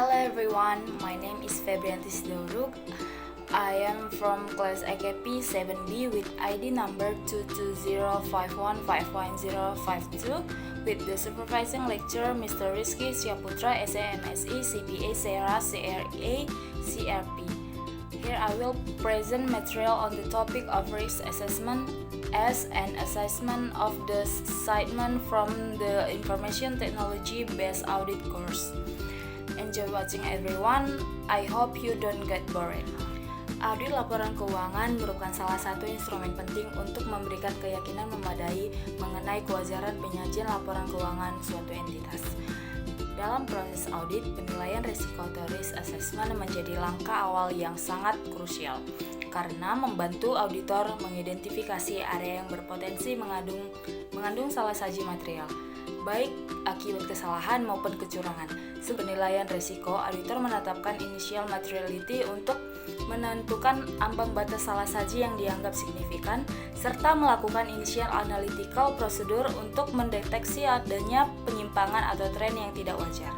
Hello everyone, my name is Febriantis Doruk. I am from class AKP 7B with ID number 22051515052 with the supervising lecturer Mr. Rizky Syaputra SAMSI CPA SERA CRA CRP. Here I will present material on the topic of risk assessment as an assessment of the segment from the information technology based audit course. Enjoy watching everyone. I hope you don't get bored. Audit laporan keuangan merupakan salah satu instrumen penting untuk memberikan keyakinan memadai mengenai kewajaran penyajian laporan keuangan suatu entitas. Dalam proses audit, penilaian risiko atau risk assessment menjadi langkah awal yang sangat krusial karena membantu auditor mengidentifikasi area yang berpotensi mengandung salah saji material, baik akibat kesalahan maupun kecurangan. Penilaian risiko, auditor menetapkan initial materiality untuk menentukan ambang batas salah saji yang dianggap signifikan, serta melakukan initial analytical procedure untuk mendeteksi adanya penyimpangan atau tren yang tidak wajar.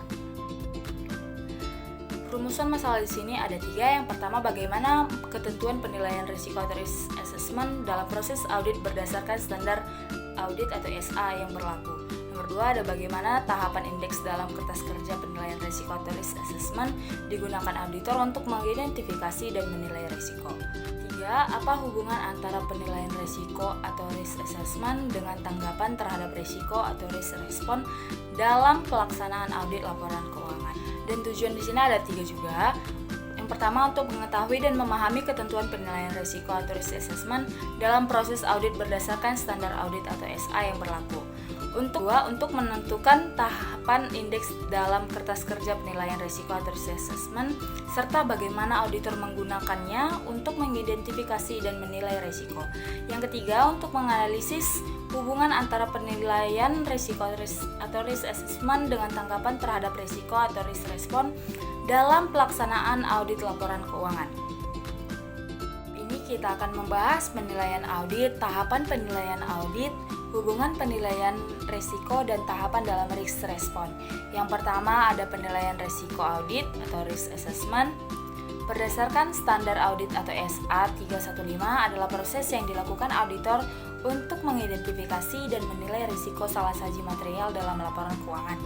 Rumusan masalah di sini ada 3. Yang pertama, bagaimana ketentuan penilaian risiko atau risk assessment dalam proses audit berdasarkan standar audit atau SA yang berlaku. Nomor 2, ada bagaimana tahapan indeks dalam kertas kerja penilaian risiko atau risk assessment digunakan auditor untuk mengidentifikasi dan menilai risiko. 3, apa hubungan antara penilaian risiko atau risk assessment dengan tanggapan terhadap risiko atau risk response dalam pelaksanaan audit laporan keuangan. Dan tujuan di sini ada 3 juga. Yang pertama, untuk mengetahui dan memahami ketentuan penilaian risiko atau risk assessment dalam proses audit berdasarkan standar audit atau SA yang berlaku. Untuk menentukan tahapan indeks dalam kertas kerja penilaian risiko atau risk assessment serta bagaimana auditor menggunakannya untuk mengidentifikasi dan menilai risiko. Yang ketiga, untuk menganalisis hubungan antara penilaian risiko atau risk assessment dengan tanggapan terhadap risiko atau risk response dalam pelaksanaan audit laporan keuangan. Ini kita akan membahas penilaian audit, tahapan penilaian audit, hubungan penilaian risiko dan tahapan dalam risk response. Yang pertama ada penilaian risiko audit atau risk assessment. Berdasarkan standar audit atau SA 315 adalah proses yang dilakukan auditor untuk mengidentifikasi dan menilai risiko salah saji material dalam laporan keuangan,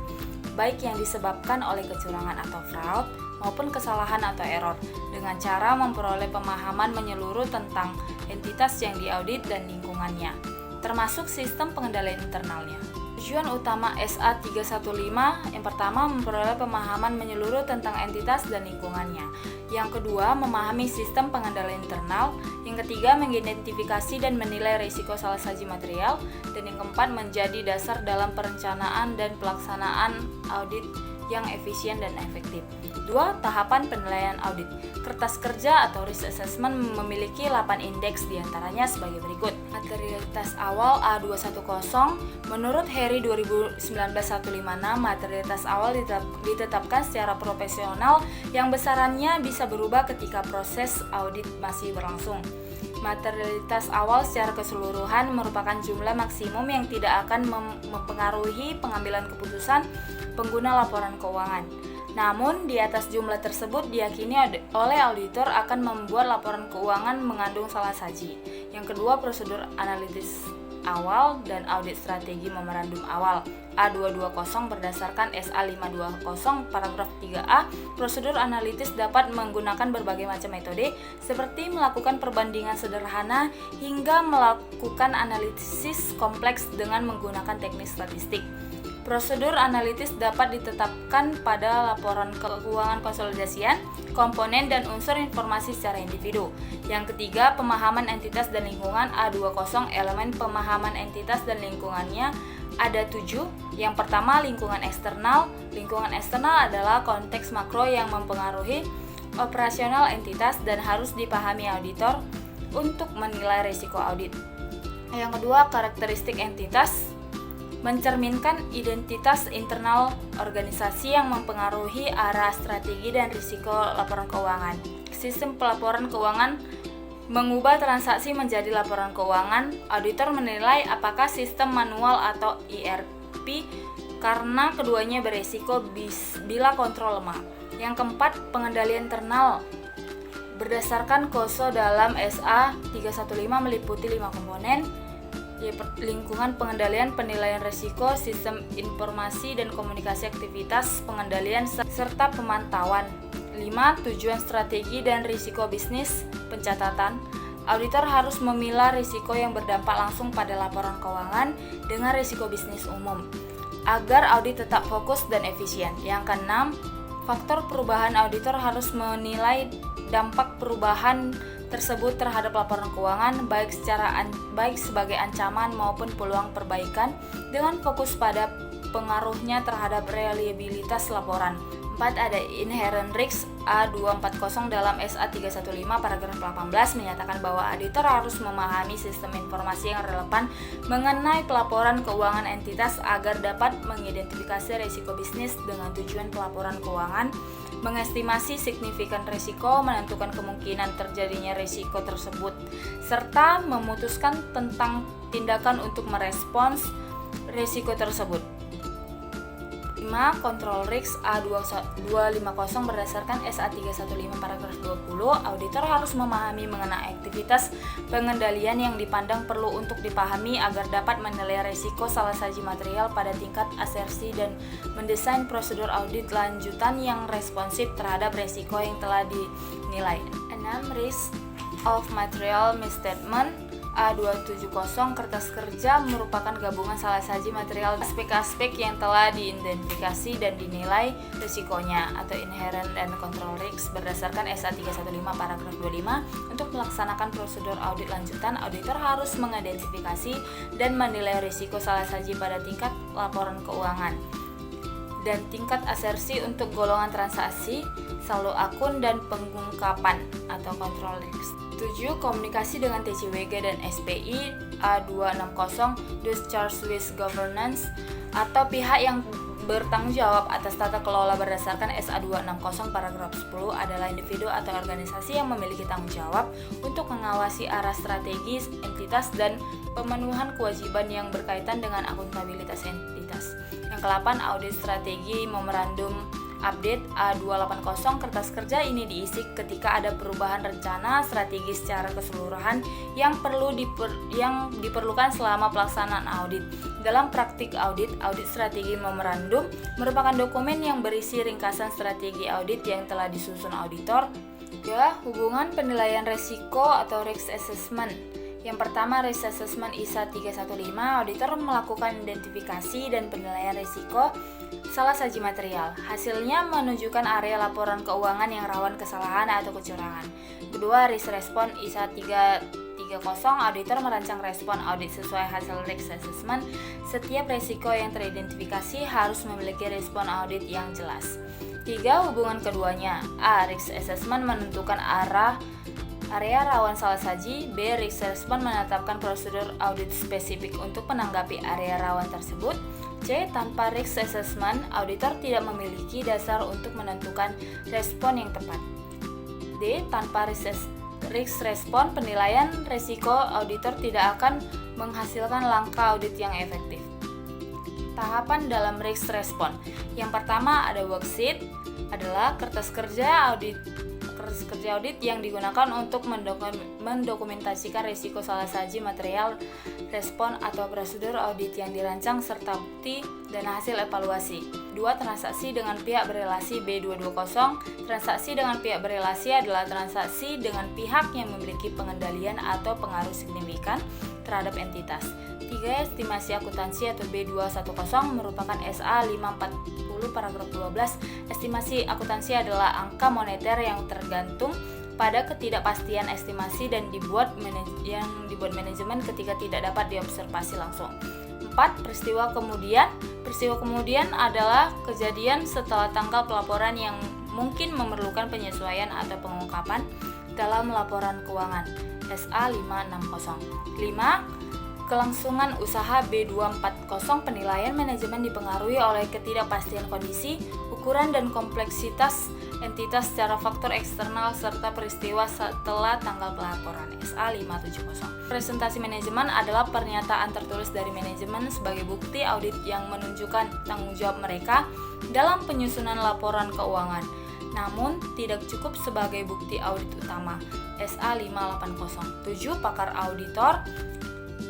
baik yang disebabkan oleh kecurangan atau fraud maupun kesalahan atau error, dengan cara memperoleh pemahaman menyeluruh tentang entitas yang diaudit dan lingkungannya, termasuk sistem pengendalian internalnya. Tujuan utama SA 315 yang pertama memperoleh pemahaman menyeluruh tentang entitas dan lingkungannya. Yang kedua, memahami sistem pengendalian internal. Yang ketiga, mengidentifikasi dan menilai risiko salah saji material. Dan yang keempat, menjadi dasar dalam perencanaan dan pelaksanaan audit yang efisien dan efektif. 2. Tahapan penilaian audit. Kertas kerja atau risk assessment memiliki 8 indeks, diantaranya sebagai berikut. Materialitas awal A210, menurut Heri 2019-156, materialitas awal ditetapkan secara profesional yang besarannya bisa berubah ketika proses audit masih berlangsung. Materialitas awal secara keseluruhan merupakan jumlah maksimum yang tidak akan mempengaruhi pengambilan keputusan pengguna laporan keuangan. Namun, di atas jumlah tersebut diyakini oleh auditor akan membuat laporan keuangan mengandung salah saji. Yang kedua, prosedur analitis awal dan audit strategi memorandum awal A220 berdasarkan SA 520 paragraf 3A. Prosedur analitis dapat menggunakan berbagai macam metode seperti melakukan perbandingan sederhana hingga melakukan analisis kompleks dengan menggunakan teknik statistik. Prosedur analitis dapat ditetapkan pada laporan keuangan konsolidasian, komponen dan unsur informasi secara individu. Yang ketiga, pemahaman entitas dan lingkungan A20, elemen pemahaman entitas dan lingkungannya ada 7. Yang pertama, lingkungan eksternal. Lingkungan eksternal adalah konteks makro yang mempengaruhi operasional entitas dan harus dipahami auditor untuk menilai risiko audit. Yang kedua, karakteristik entitas mencerminkan identitas internal organisasi yang mempengaruhi arah strategi dan risiko laporan keuangan. Sistem pelaporan keuangan mengubah transaksi menjadi laporan keuangan. Auditor menilai apakah sistem manual atau ERP karena keduanya beresiko bila kontrol lemah. Yang keempat, pengendalian internal. Berdasarkan KOSO dalam SA 315 meliputi 5 komponen, lingkungan pengendalian, penilaian risiko, sistem informasi dan komunikasi aktivitas pengendalian, serta pemantauan. 5. Tujuan strategi dan risiko bisnis, pencatatan. Auditor harus memilah risiko yang berdampak langsung pada laporan keuangan dengan risiko bisnis umum, agar audit tetap fokus dan efisien. Yang keenam, faktor perubahan. Auditor harus menilai dampak perubahan tersebut terhadap laporan keuangan, baik sebagai ancaman maupun peluang perbaikan, dengan fokus pada pengaruhnya terhadap reliabilitas laporan. 4. Ada inherent risk. A240 dalam SA 315 paragraf 18 menyatakan bahwa auditor harus memahami sistem informasi yang relevan mengenai pelaporan keuangan entitas agar dapat mengidentifikasi risiko bisnis dengan tujuan pelaporan keuangan, mengestimasi signifikan risiko, menentukan kemungkinan terjadinya risiko tersebut, serta memutuskan tentang tindakan untuk merespons risiko tersebut. 5. Control risk. A250 berdasarkan SA 315 paragraf 20, auditor harus memahami mengenai aktivitas pengendalian yang dipandang perlu untuk dipahami agar dapat menilai risiko salah saji material pada tingkat asersi dan mendesain prosedur audit lanjutan yang responsif terhadap risiko yang telah dinilai. 6. Risk of material misstatement. A270 kertas kerja merupakan gabungan salah saji material aspek-aspek yang telah diidentifikasi dan dinilai risikonya atau inherent and control risk berdasarkan SA 315 paragraf 25. Untuk melaksanakan prosedur audit lanjutan, auditor harus mengidentifikasi dan menilai risiko salah saji pada tingkat laporan keuangan dan tingkat asersi untuk golongan transaksi, saldo akun, dan pengungkapan atau control risk. 7. Komunikasi dengan TCWG dan SPI. A260 discharge with governance atau pihak yang bertanggung jawab atas tata kelola berdasarkan SA 260 paragraf 10 adalah individu atau organisasi yang memiliki tanggung jawab untuk mengawasi arah strategis entitas dan pemenuhan kewajiban yang berkaitan dengan akuntabilitas entitas. Yang ke-8, audit strategi memorandum update. A280 kertas kerja ini diisi ketika ada perubahan rencana strategi secara keseluruhan yang diperlukan selama pelaksanaan audit. Dalam praktik audit strategi memorandum merupakan dokumen yang berisi ringkasan strategi audit yang telah disusun auditor. 3. Hubungan penilaian risiko atau risk assessment. Yang pertama, risk assessment ISA 315, auditor melakukan identifikasi dan penilaian risiko salah saji material. Hasilnya menunjukkan area laporan keuangan yang rawan kesalahan atau kecurangan. Kedua, risk response ISA 330, auditor merancang respon audit sesuai hasil risk assessment. Setiap risiko yang teridentifikasi harus memiliki respon audit yang jelas. 3. Hubungan keduanya. A. Risk assessment menentukan area rawan salah saji. B. Risk assessment menetapkan prosedur audit spesifik untuk menanggapi area rawan tersebut. C. Tanpa risk assessment, auditor tidak memiliki dasar untuk menentukan respon yang tepat. D. Tanpa risk respon penilaian risiko, auditor tidak akan menghasilkan langkah audit yang efektif. Tahapan dalam risk respon. Yang pertama ada worksheet, adalah kertas kerja audit yang digunakan untuk mendokumentasikan risiko salah saji material, respon atau prosedur audit yang dirancang serta bukti dan hasil evaluasi. 2. Transaksi dengan pihak berelasi. B220 transaksi dengan pihak berelasi adalah transaksi dengan pihak yang memiliki pengendalian atau pengaruh signifikan terhadap entitas. 3. Estimasi akuntansi atau B210 merupakan SA 540 paragraf 12. Estimasi akuntansi adalah angka moneter yang tergantung pada ketidakpastian estimasi dan dibuat manajemen ketika tidak dapat diobservasi langsung. 4. Peristiwa kemudian. Peristiwa kemudian adalah kejadian setelah tanggal pelaporan yang mungkin memerlukan penyesuaian atau pengungkapan dalam laporan keuangan. SA 560. 5. Kelangsungan usaha. B240 penilaian manajemen dipengaruhi oleh ketidakpastian kondisi, ukuran dan kompleksitas entitas secara faktor eksternal serta peristiwa setelah tanggal pelaporan. SA 570. Presentasi manajemen adalah pernyataan tertulis dari manajemen sebagai bukti audit yang menunjukkan tanggung jawab mereka dalam penyusunan laporan keuangan. namun tidak cukup sebagai bukti audit utama. SA 580. 7. Pakar auditor.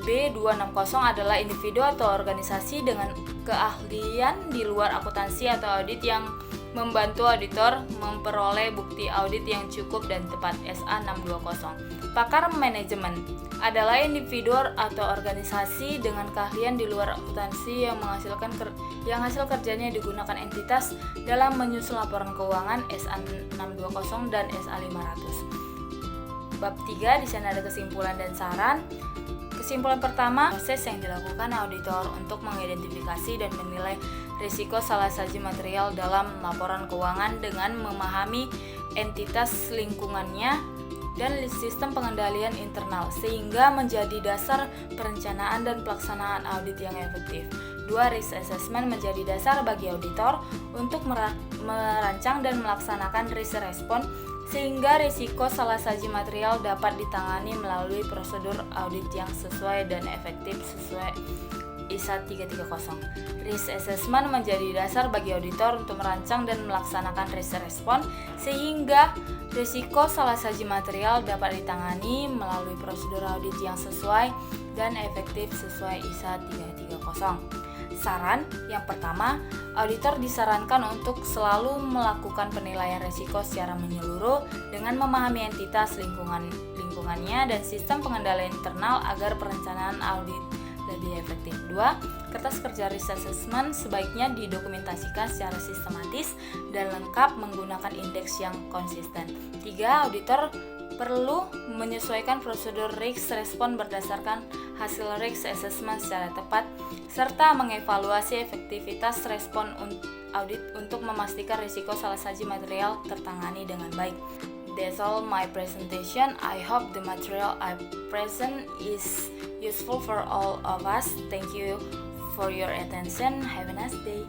B260 adalah individu atau organisasi dengan keahlian di luar akuntansi atau audit yang membantu auditor memperoleh bukti audit yang cukup dan tepat. SA 620. Pakar manajemen adalah individu atau organisasi dengan keahlian di luar akuntansi yang hasil kerjanya digunakan entitas dalam menyusun laporan keuangan. SA 620 dan SA 500. Bab 3, di sana ada kesimpulan dan saran. Kesimpulan pertama, proses yang dilakukan auditor untuk mengidentifikasi dan menilai risiko salah saji material dalam laporan keuangan dengan memahami entitas lingkungannya dan sistem pengendalian internal sehingga menjadi dasar perencanaan dan pelaksanaan audit yang efektif. 2. Risk assessment menjadi dasar bagi auditor untuk merancang dan melaksanakan risk response sehingga risiko salah saji material dapat ditangani melalui prosedur audit yang sesuai dan efektif sesuai ISA 330. Risk assessment menjadi dasar bagi auditor untuk merancang dan melaksanakan risk response sehingga risiko salah saji material dapat ditangani melalui prosedur audit yang sesuai dan efektif sesuai ISA 330. Saran yang pertama, auditor disarankan untuk selalu melakukan penilaian risiko secara menyeluruh dengan memahami entitas lingkungannya dan sistem pengendalian internal agar perencanaan audit lebih efektif. 2. Kertas kerja risk assessment sebaiknya didokumentasikan secara sistematis dan lengkap menggunakan indeks yang konsisten. 3. Auditor perlu menyesuaikan prosedur risk response berdasarkan hasil risk assessment secara tepat serta mengevaluasi efektivitas respon audit untuk memastikan risiko salah saji material tertangani dengan baik. That's all my presentation. I hope the material I present is useful for all of us. Thank you for your attention. Have a nice day.